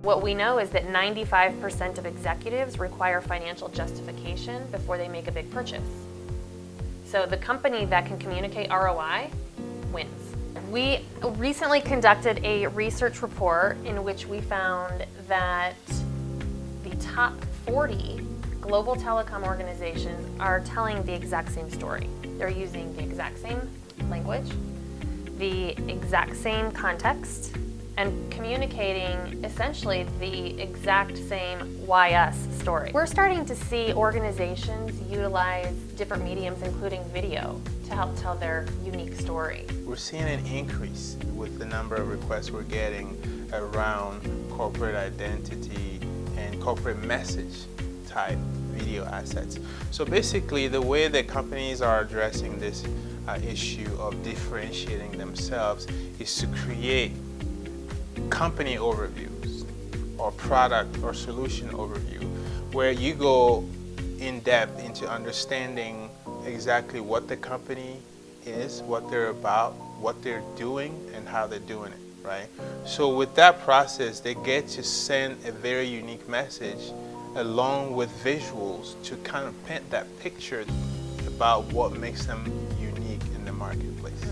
What we know is that 95% of executives require financial justification before they make a big purchase. So the company that can communicate ROI wins. We recently conducted a research report in which we found that the top 40 global telecom organizations are telling the exact same story. They're using the exact same language, the exact same context, and communicating essentially the exact same why us story. We're starting to see organizations utilize different mediums, including video, to help tell their unique story. We're seeing an increase with the number of requests we're getting around corporate identity and corporate message type video assets. So basically, the way that companies are addressing this issue of differentiating themselves is to create company overviews or product or solution overview where you go in depth into understanding exactly what the company is, what they're about, what they're doing, and how they're doing it, right? So with that process, they get to send a very unique message along with visuals to kind of paint that picture about what makes them unique in the marketplace.